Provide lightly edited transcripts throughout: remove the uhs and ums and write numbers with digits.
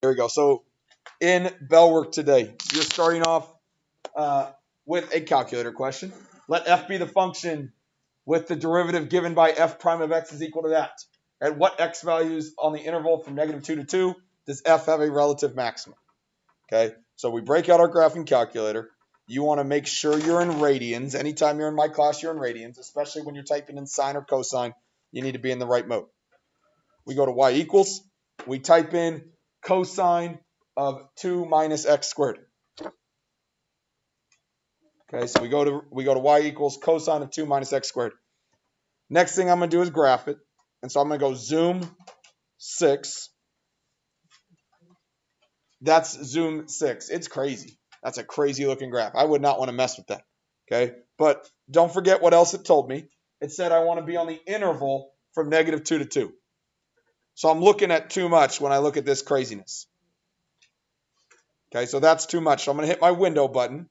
There we go. So in bell work today, you're starting off with a calculator question. Let f be the function with the derivative given by f prime of x is equal to that. At what x values on the interval from -2 to 2 does f have a relative maximum? Okay, so we break out our graphing calculator. You want to make sure you're in radians. Anytime you're in my class, you're in radians, especially when you're typing in sine or cosine. You need to be in the right mode. We go to y equals. We type in cosine of 2 minus x squared. Okay, so we go to y equals cosine of 2 minus x squared. Next thing I'm going to do is graph it. And so I'm going to go zoom 6. That's zoom 6. It's crazy. That's a crazy looking graph. I would not want to mess with that. Okay, but don't forget what else it told me. It said I want to be on the interval from -2 to 2. So I'm looking at too much when I look at this craziness. Okay, so that's too much. So I'm going to hit my window button,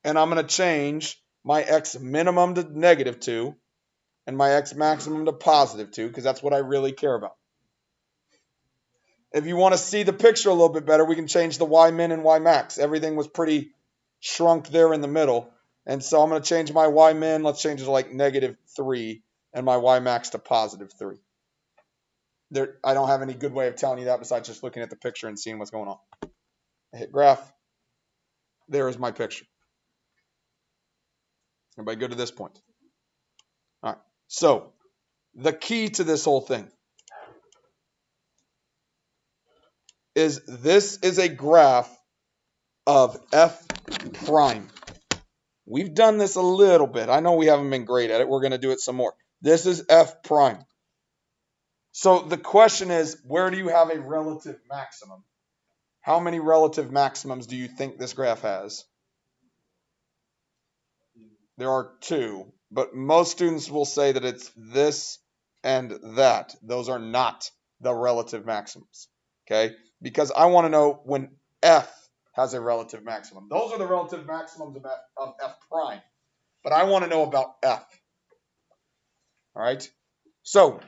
and I'm going to change my x minimum to -2 and my x maximum to +2 because that's what I really care about. If you want to see the picture a little bit better, we can change the y min and y max. Everything was pretty shrunk there in the middle. And so I'm going to change my y min. Let's change it to like -3 and my y max to +3. I don't have any good way of telling you that besides just looking at the picture and seeing what's going on. I hit graph. There is my picture. Everybody good to this point? All right. So the key to this whole thing is this is a graph of f prime. We've done this a little bit. I know we haven't been great at it. We're going to do it some more. This is f prime. So the question is, where do you have a relative maximum? How many relative maximums do you think this graph has? There are 2, but most students will say that it's this and that. Those are not the relative maximums, okay? Because I want to know when f has a relative maximum. Those are the relative maximums of f prime, but I want to know about f. All right? So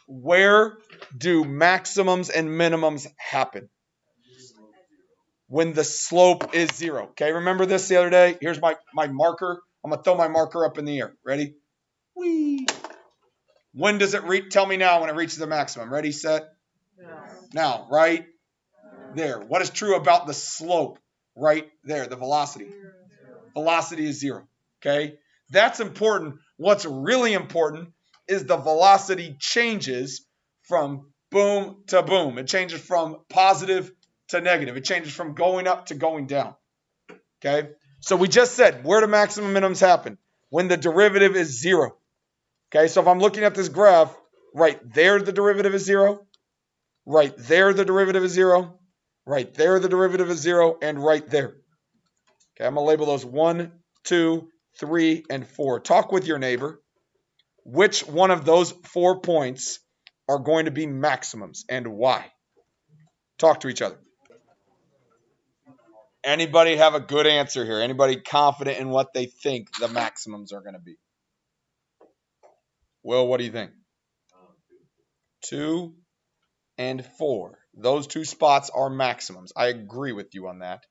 where do maximums and minimums happen? When the slope is 0. Okay, remember this the other day? Here's my marker. I'm going to throw my marker up in the air. Ready? Whee! When does it reach? Tell me now when it reaches the maximum. Ready, set? Now, right there. What is true about the slope right there, the velocity? Velocity is 0. Okay, that's important. What's really important is the velocity changes from boom to boom. It changes from positive to negative. It changes from going up to going down. Okay, so we just said where do maximum minimums happen? When the derivative is 0. Okay, so if I'm looking at this graph, right there the derivative is 0. Right there the derivative is 0. Right there the derivative is 0. And right there. Okay, I'm going to label those 1, 2, 3, and 4. Talk with your neighbor. Which one of those 4 points are going to be maximums and why? Talk to each other. Anybody have a good answer here? Anybody confident in what they think the maximums are going to be? Will, what do you think? 2 and 4. Those 2 spots are maximums. I agree with you on that.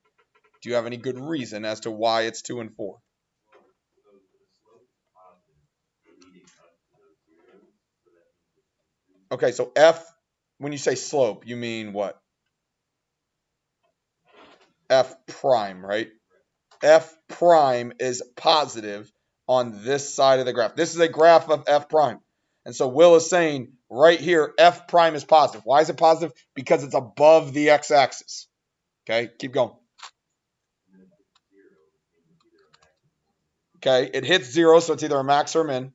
Do you have any good reason as to why it's 2 and 4? Okay, so f, when you say slope, you mean what? F prime, right? F prime is positive on this side of the graph. This is a graph of f prime. And so Will is saying right here, f prime is positive. Why is it positive? Because it's above the x-axis. Okay, keep going. Okay, it hits 0, so it's either a max or a min.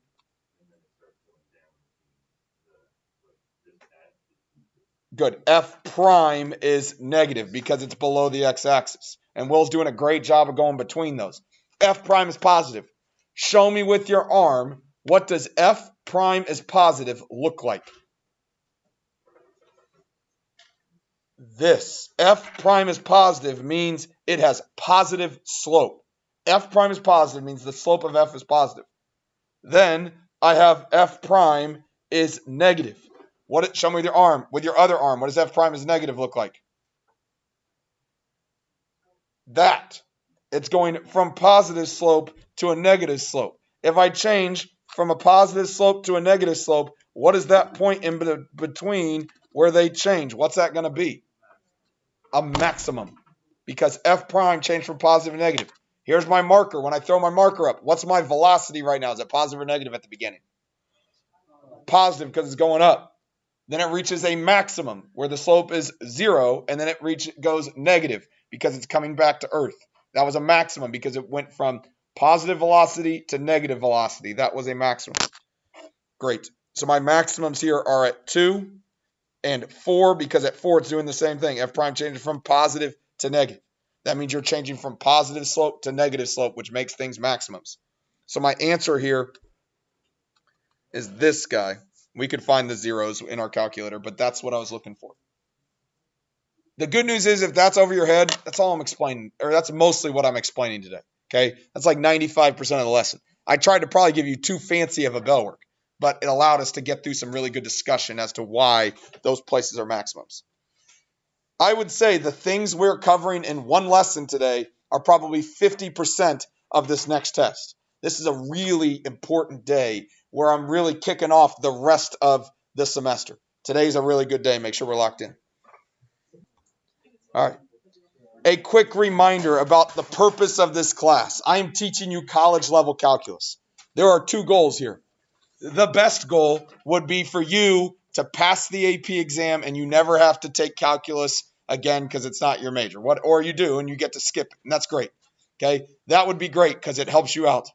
Good. F prime is negative because it's below the x-axis. And Will's doing a great job of going between those. F prime is positive. Show me with your arm, what does F prime is positive look like? This. F prime is positive means it has positive slope. F prime is positive means the slope of F is positive. Then I have F prime is negative. Show me with your arm. With your other arm, what does F prime is negative look like? that. It's going from positive slope to a negative slope. If I change from a positive slope to a negative slope, what is that point in between where they change? What's that going to be? A maximum. Because f prime changed from positive to negative. Here's my marker. When I throw my marker up, what's my velocity right now? Is it positive or negative at the beginning? Positive because it's going up. Then it reaches a maximum where the slope is 0, and then it goes negative because it's coming back to Earth. That was a maximum because it went from positive velocity to negative velocity. That was a maximum. Great. So my maximums here are at 2 and 4 because at 4 it's doing the same thing. F prime changes from positive to negative. That means you're changing from positive slope to negative slope, which makes things maximums. So my answer here is this guy. We could find the zeros in our calculator, but that's what I was looking for. The good news is if that's over your head, that's all I'm explaining, or that's mostly what I'm explaining today, okay? That's like 95% of the lesson. I tried to probably give you too fancy of a bell work, but it allowed us to get through some really good discussion as to why those places are maximums. I would say the things we're covering in one lesson today are probably 50% of this next test. This is a really important day where I'm really kicking off the rest of the semester. Today's a really good day. Make sure we're locked in. All right. A quick reminder about the purpose of this class. I am teaching you college level calculus. There are two goals here. The best goal would be for you to pass the AP exam and you never have to take calculus again because it's not your major. Or you do and you get to skip it, and that's great. Okay? That would be great because it helps you out.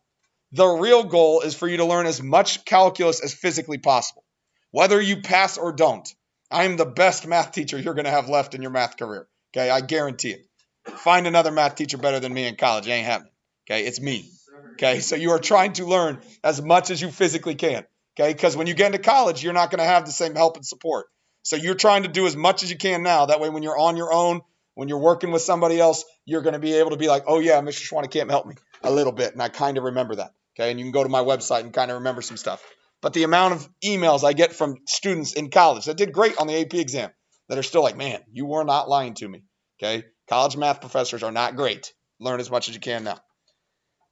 The real goal is for you to learn as much calculus as physically possible. Whether you pass or don't, I am the best math teacher you're going to have left in your math career. Okay? I guarantee it. Find another math teacher better than me in college. It ain't happening. Okay? It's me. Okay? So you are trying to learn as much as you physically can. Okay? Because when you get into college, you're not going to have the same help and support. So you're trying to do as much as you can now. That way when you're on your own, when you're working with somebody else, you're going to be able to be like, oh yeah, Mr. Schwanenkamp helped me a little bit. And I kind of remember that. Okay? And you can go to my website and kind of remember some stuff. But the amount of emails I get from students in college that did great on the AP exam that are still like, man, you were not lying to me. Okay? College math professors are not great. Learn as much as you can now.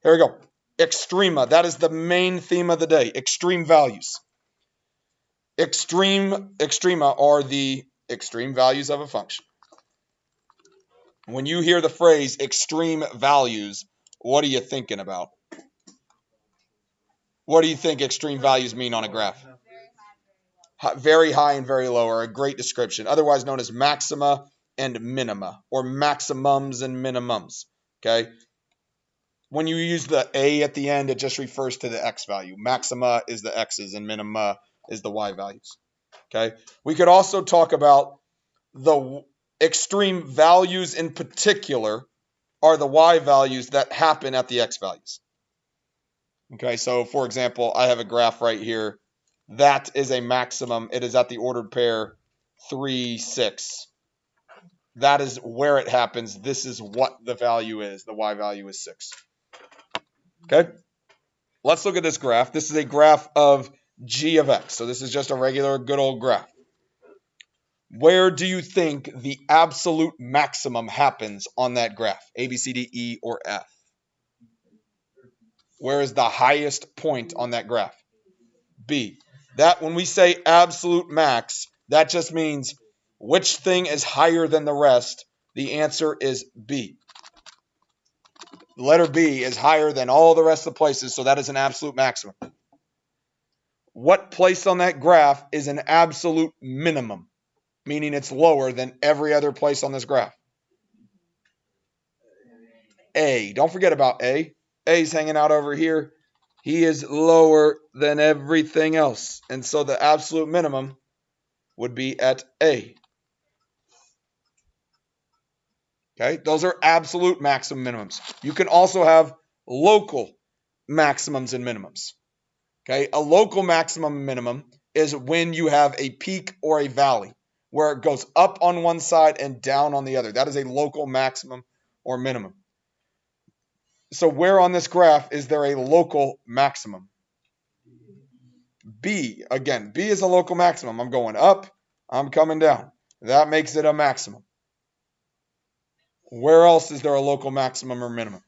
Here we go. Extrema. That is the main theme of the day. Extreme values. Extrema are the extreme values of a function. When you hear the phrase extreme values, what are you thinking about? What do you think extreme values mean on a graph? Very high and very low are a great description, otherwise known as maxima and minima, or maximums and minimums. Okay? When you use the A at the end, it just refers to the X value. Maxima is the X's and minima is the Y values. Okay? We could also talk about the extreme values in particular are the Y values that happen at the X values. Okay, so for example, I have a graph right here. That is a maximum. It is at the ordered pair 3, 6. That is where it happens. This is what the value is. The Y value is 6. Okay, let's look at this graph. This is a graph of g of x. So this is just a regular good old graph. Where do you think the absolute maximum happens on that graph? A, B, C, D, E, or F? Where is the highest point on that graph? B. That when we say absolute max, that just means which thing is higher than the rest. The answer is B. The letter B is higher than all the rest of the places, so that is an absolute maximum. What place on that graph is an absolute minimum, meaning it's lower than every other place on this graph? A. Don't forget about A. A's hanging out over here. He is lower than everything else, and so the absolute minimum would be at A. Okay, those are absolute maximum minimums. You can also have local maximums and minimums. Okay, a local maximum and minimum is when you have a peak or a valley where it goes up on one side and down on the other. That is a local maximum or minimum. So where on this graph is there a local maximum? B. Again, B is a local maximum. I'm going up, I'm coming down. That makes it a maximum. Where else is there a local maximum or minimum?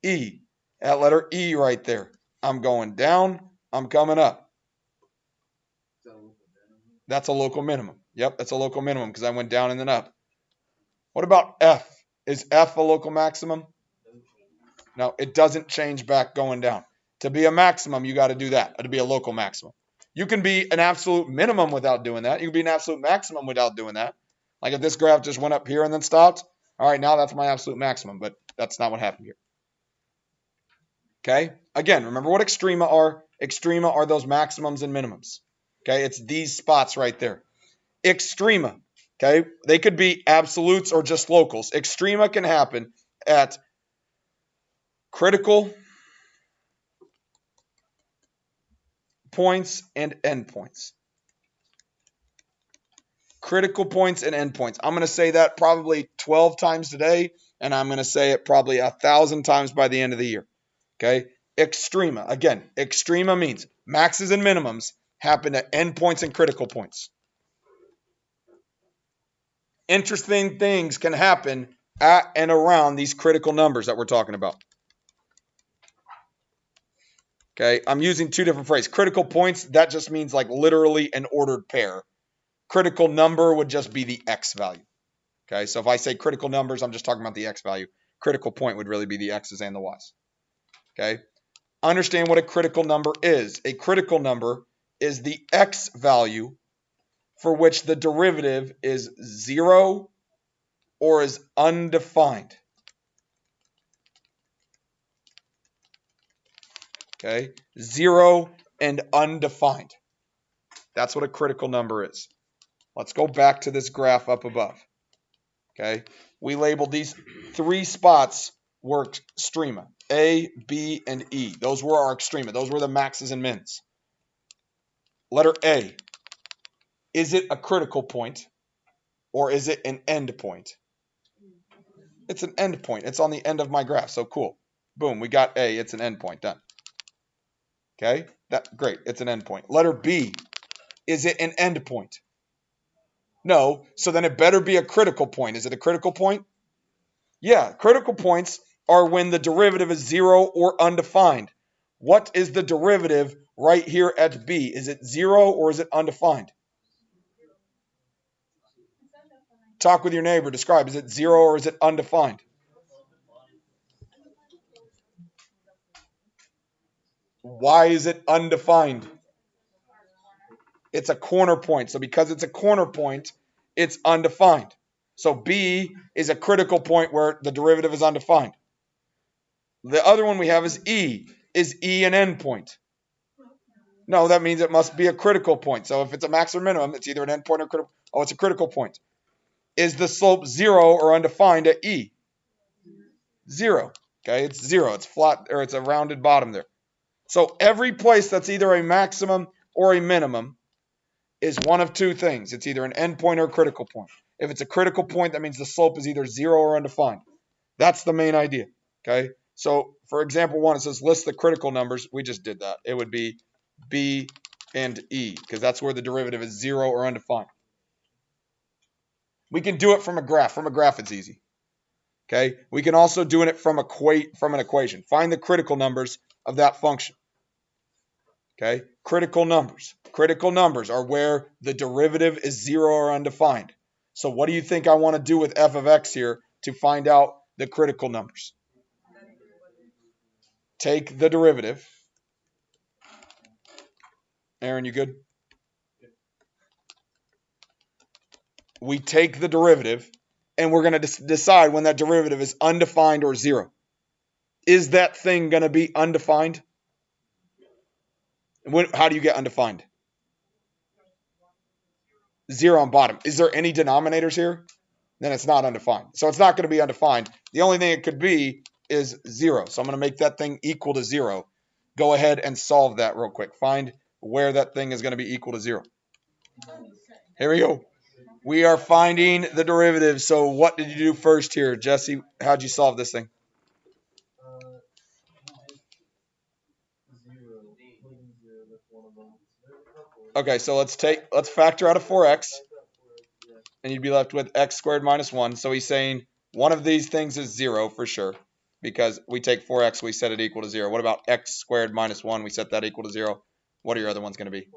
E. That letter E right there. I'm going down. I'm coming up. That's a local minimum. Yep, that's a local minimum because I went down and then up. What about F? Is F a local maximum? No, it doesn't change back going down. To be a maximum, you got to do that. To be a local maximum. You can be an absolute minimum without doing that. You can be an absolute maximum without doing that. Like if this graph just went up here and then stopped, all right, now that's my absolute maximum, but that's not what happened here. Okay? Again, remember what extrema are? Extrema are those maximums and minimums. Okay? It's these spots right there. Extrema, okay? They could be absolutes or just locals. Extrema can happen at critical points and endpoints. Critical points and endpoints. I'm going to say that probably 12 times today, and I'm going to say it probably 1,000 times by the end of the year. Okay? Extrema. Again, extrema means maxes and minimums happen at endpoints and critical points. Interesting things can happen at and around these critical numbers that we're talking about. Okay, I'm using two different phrases. Critical points, that just means like literally an ordered pair. Critical number would just be the x value. Okay, so if I say critical numbers, I'm just talking about the x value. Critical point would really be the x's and the y's. Okay, understand what a critical number is. A critical number is the x value for which the derivative is 0 or is undefined. Okay, 0 and undefined. That's what a critical number is. Let's go back to this graph up above. Okay, we labeled these three spots were extrema. A, B, and E. Those were our extrema. Those were the maxes and mins. Letter A. Is it a critical point or is it an end point? It's an end point. It's on the end of my graph. So cool. Boom, we got A. It's an end point. Done. Okay, great. It's an end point. Letter B. Is it an end point? No. So then it better be a critical point. Is it a critical point? Yeah, critical points are when the derivative is 0 or undefined. What is the derivative right here at B? Is it 0 or is it undefined? Talk with your neighbor. Describe. Is it 0 or is it undefined? Why is it undefined? It's a corner point. So because it's a corner point, it's undefined. So B is a critical point where the derivative is undefined. The other one we have is E. Is E an endpoint? No, that means it must be a critical point. So if it's a max or minimum, it's either an endpoint or critical. Oh, it's a critical point. Is the slope 0 or undefined at E? 0. Okay, it's 0. It's flat, or it's a rounded bottom there. So every place that's either a maximum or a minimum is one of two things. It's either an endpoint or a critical point. If it's a critical point, that means the slope is either 0 or undefined. That's the main idea. Okay, so for example 1, it says list the critical numbers. We just did that. It would be B and E, because that's where the derivative is 0 or undefined. We can do it from a graph. From a graph, it's easy. Okay, we can also do it from an equation. Find the critical numbers of that function. Okay, critical numbers. Critical numbers are where the derivative is 0 or undefined. So what do you think I want to do with f of x here to find out the critical numbers? Take the derivative. Aaron, you good? We take the derivative, and we're going to decide when that derivative is undefined or 0. Is that thing going to be undefined? How do you get undefined? 0 on bottom. Is there any denominators here? Then it's not undefined. So it's not going to be undefined. The only thing it could be is 0. So I'm going to make that thing equal to 0. Go ahead and solve that real quick. Find where that thing is going to be equal to 0. Here we go. We are finding the derivative. So what did you do first here? Jesse, how'd you solve this thing? Okay, so let's factor out a 4x. And you'd be left with x squared minus 1. So he's saying One of these things is 0 for sure, because we take 4x, we set it equal to 0. What about x squared minus 1? We set that equal to 0. What are your other ones going to be?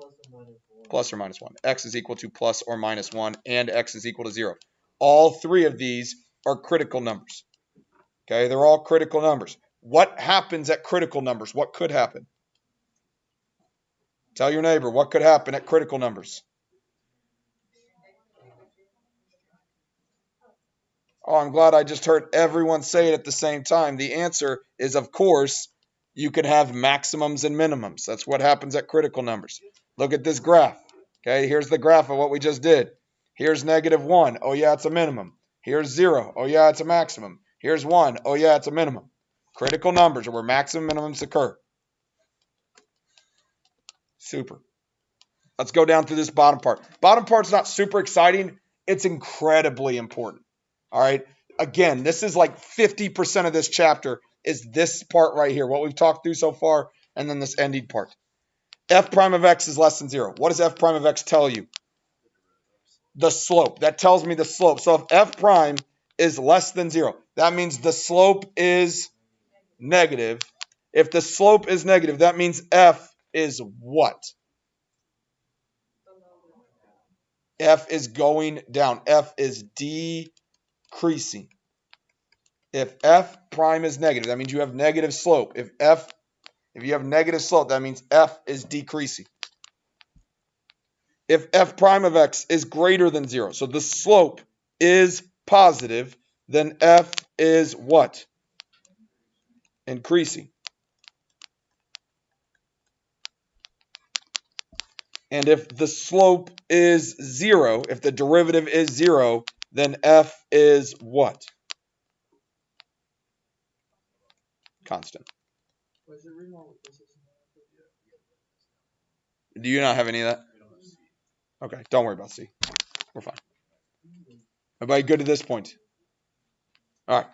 Plus or minus 1. X is equal to plus or minus 1, and x is equal to 0. All three of these are critical numbers. Okay, they're all critical numbers. What happens at critical numbers? What could happen? Tell your neighbor, what could happen at critical numbers? Oh, I'm glad I just heard everyone say it at the same time. The answer is, of course, you could have maximums and minimums. That's what happens at critical numbers. Look at this graph. Okay, here's the graph of what we just did. Here's -1. Oh, yeah, it's a minimum. Here's 0. Oh, yeah, it's a maximum. Here's 1. Oh, yeah, it's a minimum. Critical numbers are where maximum minimums occur. Super. Let's go down through this bottom part. Bottom part's not super exciting. It's incredibly important. All right. Again, this is like 50% of this chapter is this part right here, what we've talked through so far, and then this ending part. F prime of x is less than 0. What does f prime of x tell you? The slope. That tells me the slope. So if f prime is less than 0, that means the slope is negative. If the slope is negative, that means f is what? F is going down. F is decreasing. If f prime is negative, that means you have negative slope. If you have negative slope, that means f is decreasing. If f prime of x is greater than 0, so the slope is positive, then f is what? Increasing. And if the slope is 0, if the derivative is 0, then f is what? Constant. Do you not have any of that? Okay, don't worry about C. We're fine. Everybody good to this point? All right.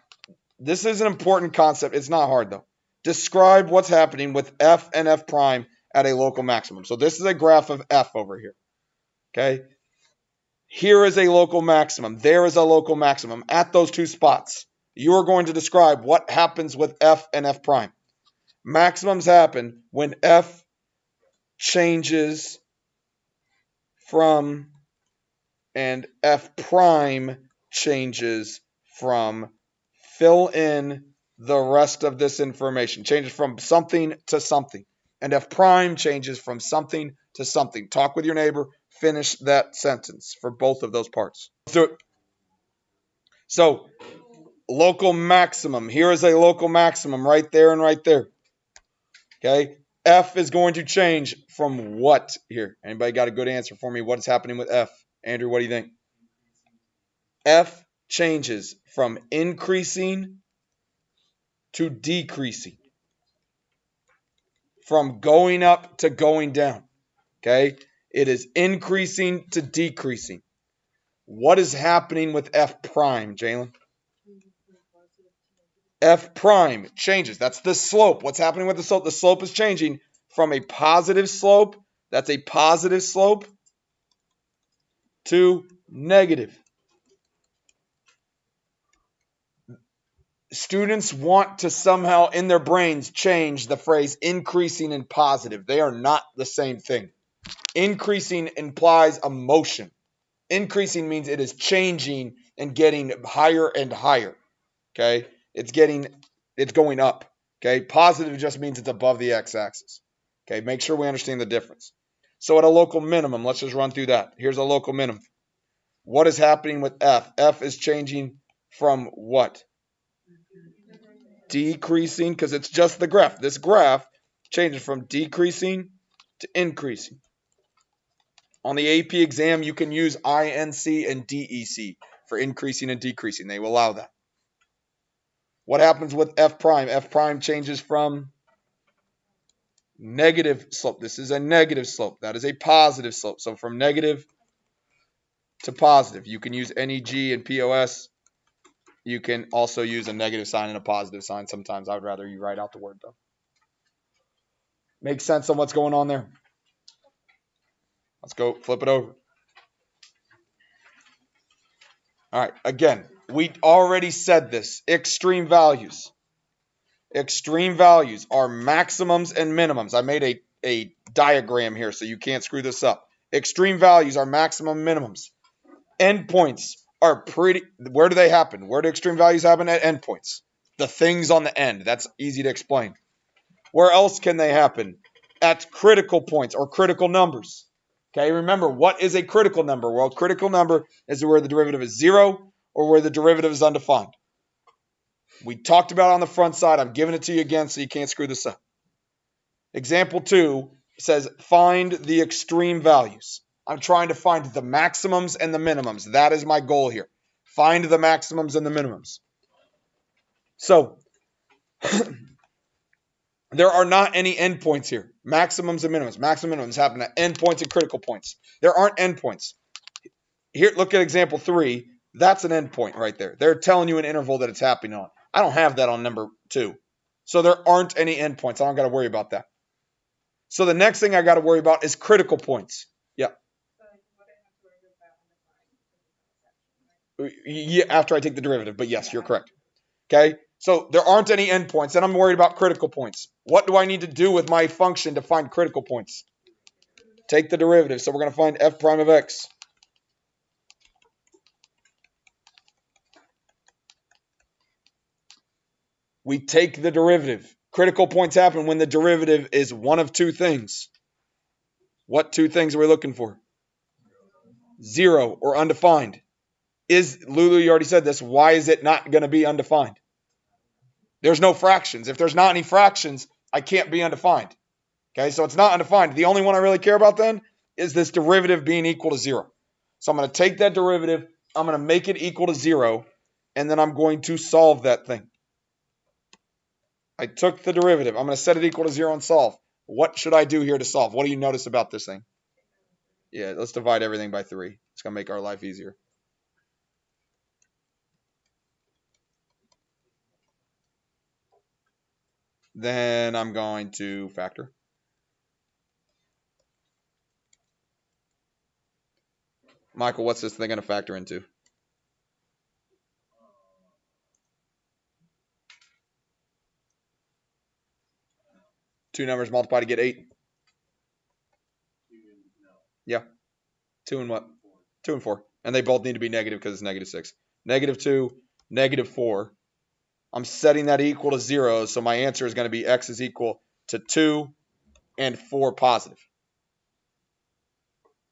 This is an important concept. It's not hard, though. Describe what's happening with f and f prime at a local maximum. So this is a graph of f over here. Okay? Here is a local maximum. There is a local maximum. At those two spots, you are going to describe what happens with f and f prime. Maximums happen when f changes from and f prime changes from. Fill in the rest of this information. Changes from something to something. And f prime changes from something to something. Talk with your neighbor. Finish that sentence for both of those parts. So local maximum. Here is a local maximum right there and right there. Okay. F is going to change from what here? Anybody got a good answer for me? What is happening with F? Andrew, what do you think? F changes from increasing to decreasing. From going up to going down. Okay? It is increasing to decreasing. What is happening with F prime, Jalen? F prime changes. That's the slope. What's happening with the slope? The slope is changing from a positive slope, that's a positive slope, to negative. Students want to somehow in their brains change the phrase increasing and positive. They are not the same thing. Increasing implies a motion. Increasing means it is changing and getting higher and higher. Okay? It's going up. Okay? Positive just means it's above the x-axis. Okay? Make sure we understand the difference. So at a local minimum, let's just run through that. Here's a local minimum. What is happening with F? F is changing from what? Decreasing, because it's just the graph. This graph changes from decreasing to increasing. On the AP exam, you can use INC and DEC for increasing and decreasing. They will allow that. What happens with F prime? F prime changes from negative slope. This is a negative slope. That is a positive slope. So from negative to positive. You can use NEG and POS. You can also use a negative sign and a positive sign. Sometimes I would rather you write out the word, though. Makes sense on what's going on there. Let's go flip it over. All right, again, We already said this. Extreme values. Extreme values are maximums and minimums. I made a diagram here so you can't screw this up. Extreme values are maximum minimums. Endpoints are where do they happen? Where do extreme values happen? At endpoints. The things on the end. That's easy to explain. Where else can they happen? At critical points or critical numbers. Okay, remember, what is a critical number? Well, critical number is where the derivative is 0 or where the derivative is undefined. We talked about it on the front side. I'm giving it to you again so you can't screw this up. Example 2 says find the extreme values. I'm trying to find the maximums and the minimums. That is my goal here. Find the maximums and the minimums. So, there are not any endpoints here. Maximums and minimums. Maximum and minimums happen at endpoints and critical points. There aren't endpoints. Here, look at example 3. That's an endpoint right there. They're telling you an interval that it's happening on. I don't have that on number 2. So there aren't any endpoints. I don't got to worry about that. So the next thing I got to worry about is critical points. Yeah. Yeah, after I take the derivative, but yes, you're correct. Okay, so there aren't any endpoints, and I'm worried about critical points. What do I need to do with my function to find critical points? Take the derivative. So we're going to find f prime of x. We take the derivative. Critical points happen when the derivative is one of two things. What two things are we looking for? 0 or undefined. Lulu, you already said this. Why is it not going to be undefined? There's no fractions. If there's not any fractions, I can't be undefined. Okay, so it's not undefined. The only one I really care about then is this derivative being equal to 0. So I'm going to take that derivative, I'm going to make it equal to 0, and then I'm going to solve that thing. I took the derivative. I'm going to set it equal to 0 and solve. What should I do here to solve? What do you notice about this thing? Yeah, let's divide everything by 3. It's going to make our life easier. Then I'm going to factor. Michael, what's this thing going to factor into? Two numbers multiplied to get 8. Yeah. 2 and what? 2 and 4. And they both need to be negative because it's negative 6. Negative 2, negative 4. I'm setting that equal to 0, so my answer is going to be x is equal to 2 and 4 positive.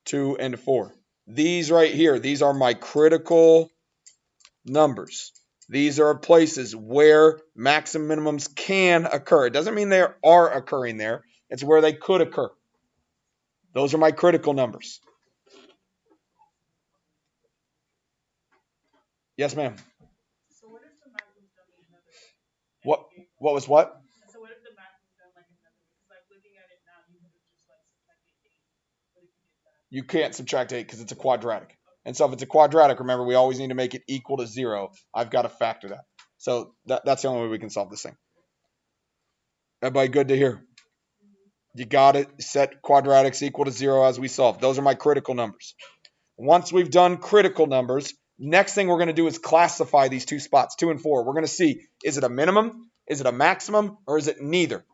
2 and 4. These right here, these are my critical numbers. These are places where maximum minimums can occur. It doesn't mean they are occurring there. It's where they could occur. Those are my critical numbers. Yes, ma'am. So what if the maximum done like another way? What was what? So what if the maximum done like another way? Because like looking at it now, you could have just like subtracted 8. What if you did that? You can't subtract 8 because it's a quadratic. And so if it's a quadratic, remember, we always need to make it equal to 0. I've got to factor that. So that's the only way we can solve this thing. Everybody good to hear? You got it. Set quadratics equal to 0 as we solve. Those are my critical numbers. Once we've done critical numbers, next thing we're going to do is classify these two spots, 2 and 4. We're going to see, is it a minimum, is it a maximum, or is it neither?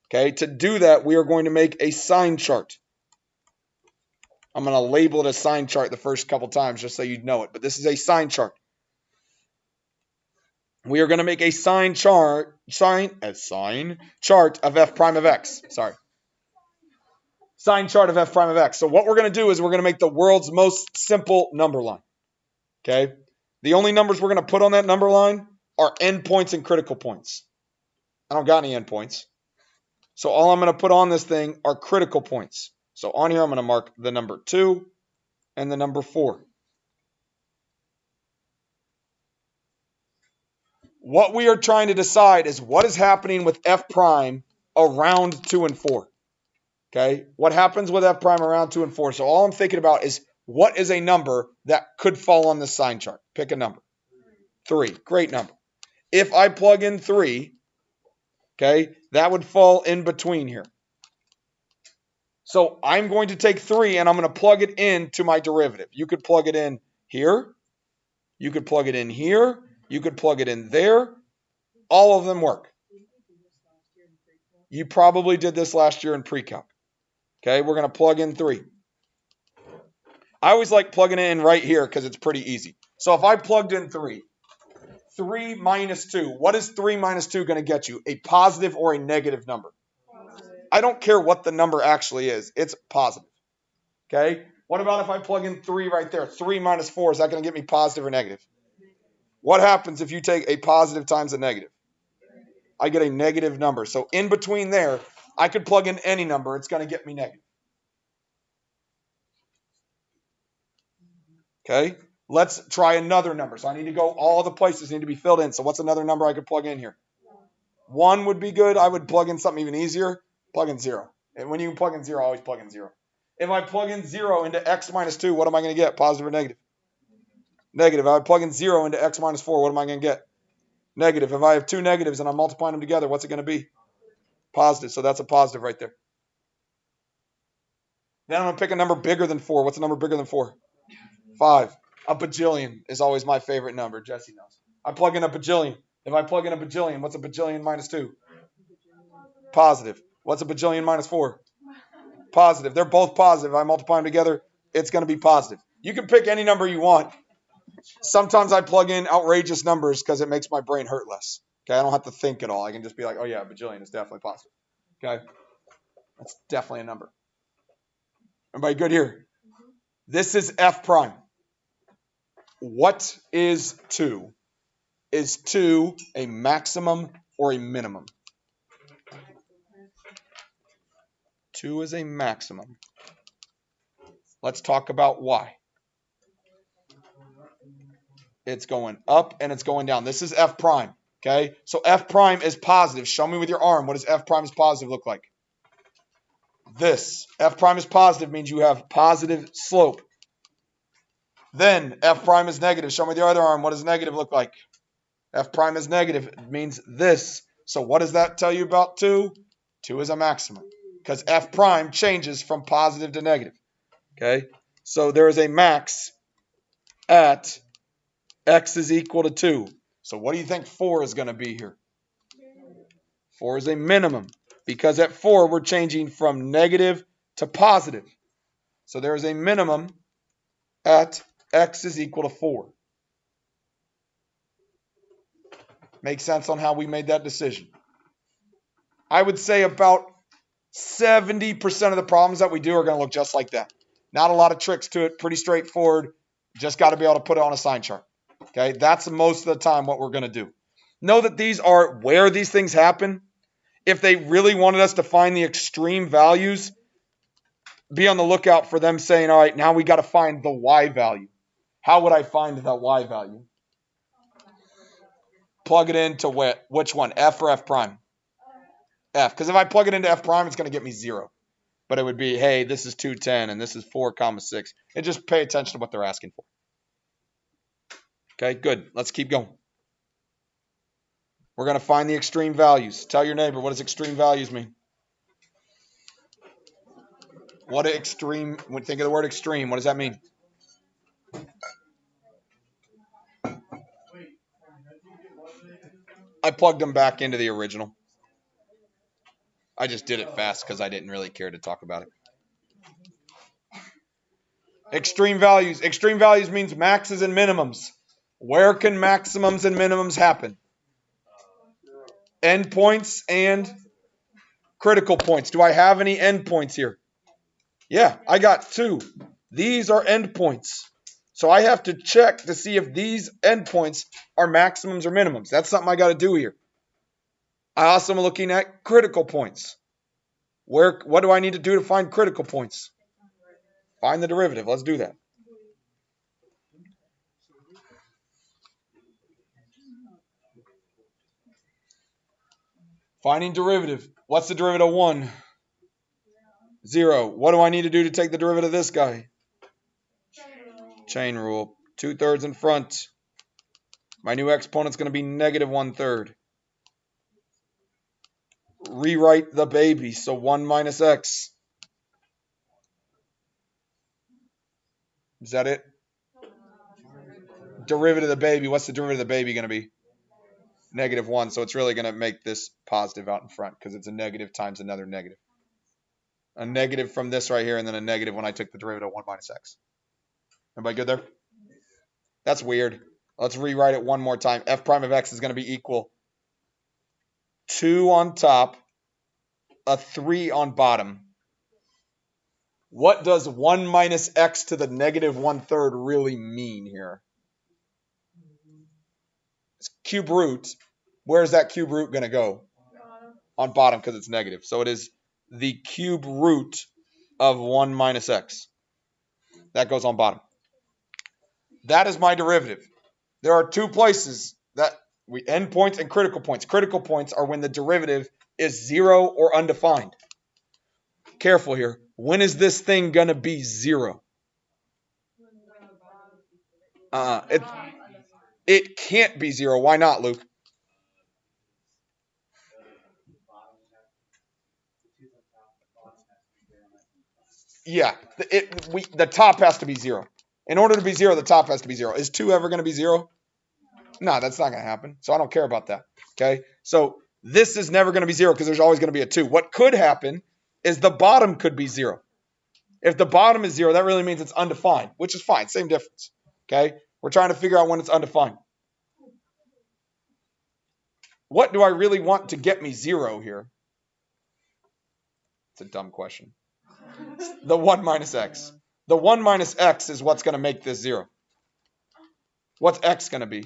Okay, to do that, we are going to make a sign chart. I'm going to label it a sign chart the first couple times just so you know it. But this is a sign chart. We are going to make a sign chart of f prime of x. Sorry. Sign chart of f prime of x. So what we're going to do is we're going to make the world's most simple number line. Okay? The only numbers we're going to put on that number line are endpoints and critical points. I don't got any endpoints. So all I'm going to put on this thing are critical points. So on here, I'm going to mark the number 2 and the number 4. What we are trying to decide is what is happening with f prime around 2 and 4. Okay? What happens with f prime around 2 and 4? So all I'm thinking about is what is a number that could fall on this sign chart? Pick a number. 3. Great number. If I plug in 3, okay, that would fall in between here. So I'm going to take 3 and I'm going to plug it into my derivative. You could plug it in here, You could plug it in here. You could plug it in there. All of them work. You probably did this last year in pre-calc. Okay, we're going to plug in 3. I always like plugging it in right here because it's pretty easy. So if I plugged in 3 minus 2, what is 3 minus 2 going to get you? A positive or a negative number? I don't care what the number actually is. It's positive. Okay? What about if I plug in 3 right there? 3 minus 4, is that going to get me positive or negative? What happens if you take a positive times a negative? I get a negative number. So in between there, I could plug in any number. It's going to get me negative. Okay? Let's try another number. So I need to go, all the places need to be filled in. So what's another number I could plug in here? 1 would be good. I would plug in something even easier. Plug in 0. And when you can plug in 0, always plug in 0. If I plug in 0 into x minus 2, what am I going to get? Positive or negative? Negative. If I plug in 0 into x minus 4, what am I going to get? Negative. If I have 2 negatives and I'm multiplying them together, what's it going to be? Positive. So that's a positive right there. Then I'm going to pick a number bigger than 4. What's a number bigger than 4? 5. A bajillion is always my favorite number. Jesse knows. I plug in a bajillion. If I plug in a bajillion, what's a bajillion minus 2? Positive. What's a bajillion minus 4? Positive. They're both positive. If I multiply them together, it's going to be positive. You can pick any number you want. Sometimes I plug in outrageous numbers because it makes my brain hurt less. Okay, I don't have to think at all. I can just be like, oh yeah, a bajillion is definitely positive. Okay, that's definitely a number. Everybody good here? This is f prime. What is 2? Is 2 a maximum or a minimum? 2 is a maximum. Let's talk about why. It's going up and it's going down. This is f prime. Okay, so f prime is positive. Show me with your arm. What does f prime is positive look like? This. F prime is positive means you have positive slope. Then f prime is negative. Show me the other arm. What does negative look like? F prime is negative. It means this. So what does that tell you about 2? 2 is a maximum because f prime changes from positive to negative. Okay, so there is a max at x is equal to 2. So what do you think 4 is going to be here? 4 is a minimum because at 4 we're changing from negative to positive. So there is a minimum at x is equal to 4. Make sense on how we made that decision? I would say about 70% of the problems that we do are going to look just like that. Not a lot of tricks to it. Pretty straightforward. Just got to be able to put it on a sign chart. Okay, that's most of the time what we're going to do. Know that these are where these things happen. If they really wanted us to find the extreme values, be on the lookout for them saying, all right, now we got to find the y value. How would I find that y value? Plug it into which one, f or f prime? F, because if I plug it into f prime, it's going to get me 0. But it would be, hey, this is 210 and this is 4,6. And just pay attention to what they're asking for. Okay, good. Let's keep going. We're going to find the extreme values. Tell your neighbor, what does extreme values mean? What extreme, when you think of the word extreme, what does that mean? I plugged them back into the original. I just did it fast because I didn't really care to talk about it. Extreme values. Extreme values means maxes and minimums. Where can maximums and minimums happen? Endpoints and critical points. Do I have any endpoints here? Yeah, I got 2. These are endpoints. So I have to check to see if these endpoints are maximums or minimums. That's something I got to do here. I also am looking at critical points. What do I need to do to find critical points? Find the derivative. Let's do that. Finding derivative. What's the derivative of 1? 0. What do I need to do to take the derivative of this guy? Chain rule. 2/3 in front. My new exponent's going to be negative 1/3. Rewrite the baby. So 1 minus x. Is that it? derivative of the baby. What's the derivative of the baby going to be? -1. So it's really going to make this positive out in front because it's a negative times another negative. A negative from this right here and then a negative when I took the derivative of 1 minus x. Everybody good there? That's weird. Let's rewrite it one more time. F prime of x is going to be equal 2 on top, a 3 on bottom. What does 1 minus x to the -1/3 really mean here? It's cube root. Where's that cube root going to go? On bottom because it's negative. So it is the cube root of 1 minus x. That goes on bottom. That is my derivative. There are two places that endpoints and critical points. Critical points are when the derivative is 0 or undefined. Careful here. When is this thing going to be 0? It can't be 0. Why not, Luke? Yeah, the top has to be 0. In order to be 0, the top has to be 0. Is 2 ever going to be 0? No, that's not going to happen. So I don't care about that. Okay? So this is never going to be 0 because there's always going to be a 2. What could happen is the bottom could be 0. If the bottom is 0, that really means it's undefined, which is fine. Same difference. Okay? We're trying to figure out when it's undefined. What do I really want to get me 0 here? It's a dumb question. The 1 minus x. The 1 minus x is what's going to make this 0. What's x going to be?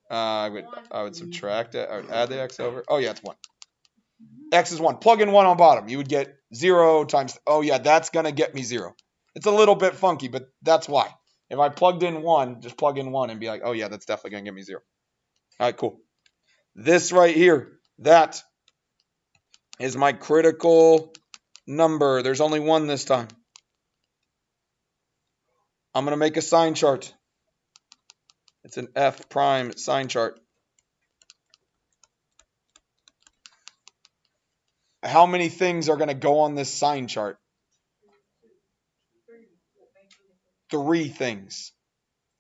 I would subtract it. I would add the x over. Oh, yeah, it's 1. X is 1. Plug in 1 on bottom. You would get 0 times. Oh, yeah, that's going to get me 0. It's a little bit funky, but that's why. If I plugged in 1, just plug in 1 and be like, oh, yeah, that's definitely going to get me 0. All right, cool. This right here, that is my critical number. There's only 1 this time. I'm going to make a sign chart. It's an F prime sign chart. How many things are going to go on this sign chart? 3 things.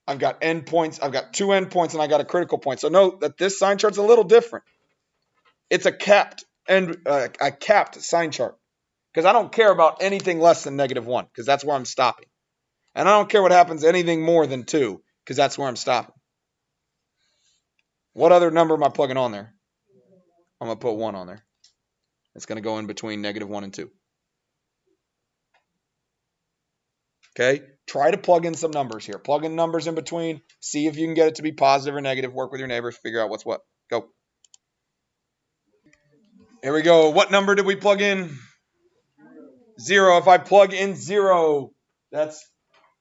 I've got endpoints. I've got 2 endpoints, and I got a critical point. So note that this sign chart's a little different. It's a capped sign chart because I don't care about anything less than -1 because that's where I'm stopping, and I don't care what happens anything more than 2 because that's where I'm stopping. What other number am I plugging on there? I'm gonna put 1 on there. It's gonna go in between -1 and 2. Okay, try to plug in some numbers here. Plug in numbers in between. See if you can get it to be positive or negative. Work with your neighbors. Figure out what's what. Go. Here we go. What number did we plug in? 0. If I plug in 0, that's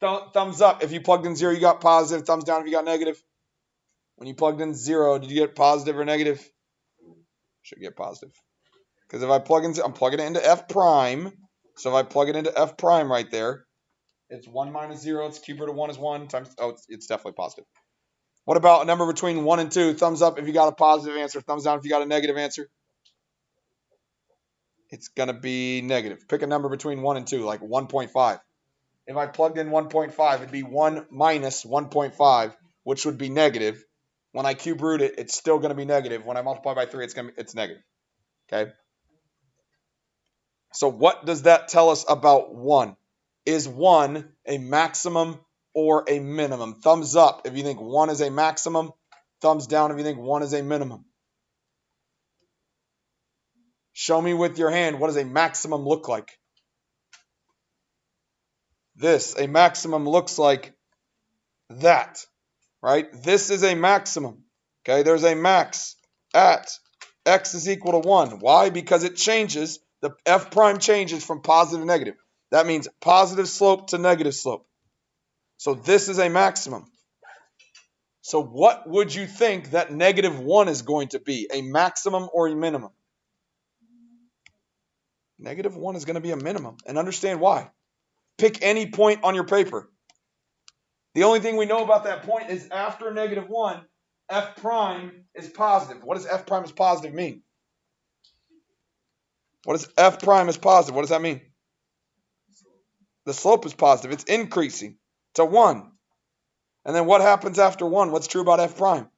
thumbs up. If you plugged in 0, you got positive. Thumbs down if you got negative. When you plugged in 0, did you get positive or negative? Should get positive. Because if I plug in, I'm plugging it into F prime. So if I plug it into F prime right there, it's 1 minus 0. It's cube root of 1 is 1 times. Oh, it's definitely positive. What about a number between 1 and 2? Thumbs up if you got a positive answer. Thumbs down if you got a negative answer. It's going to be negative. Pick a number between 1 and 2, like 1.5. If I plugged in 1.5, it'd be 1 minus 1.5, which would be negative. When I cube root it, it's still going to be negative. When I multiply by 3, it's negative. Okay? So what does that tell us about 1? Is 1 a maximum or a minimum? Thumbs up if you think 1 is a maximum. Thumbs down if you think 1 is a minimum. Show me with your hand, what does a maximum look like? A maximum looks like that, right? This is a maximum. Okay, there's a max at x is equal to 1. Why? Because it changes. The f prime changes from positive to negative. That means positive slope to negative slope. So this is a maximum. So what would you think that -1 is going to be? A maximum or a minimum? -1 is going to be a minimum. And understand why. Pick any point on your paper. The only thing we know about that point is after -1, f prime is positive. What does f prime is positive mean? What does f prime is positive? What does that mean? The slope is positive. It's increasing. to 1. And then what happens after 1? What's true about f prime?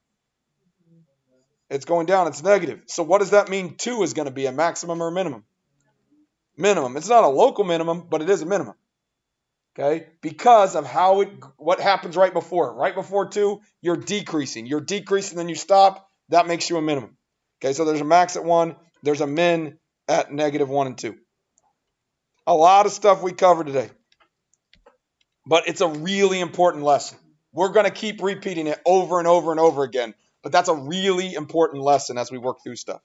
It's going down. It's negative. So what does that mean 2 is going to be, a maximum or a minimum? Minimum. It's not a local minimum, but it is a minimum. Okay? Because of what happens right before. Right before 2, you're decreasing. You're decreasing, then you stop. That makes you a minimum. Okay, so there's a max at 1. There's a min at -1 and 2. A lot of stuff we covered today. But it's a really important lesson. We're going to keep repeating it over and over and over again. But that's a really important lesson as we work through stuff.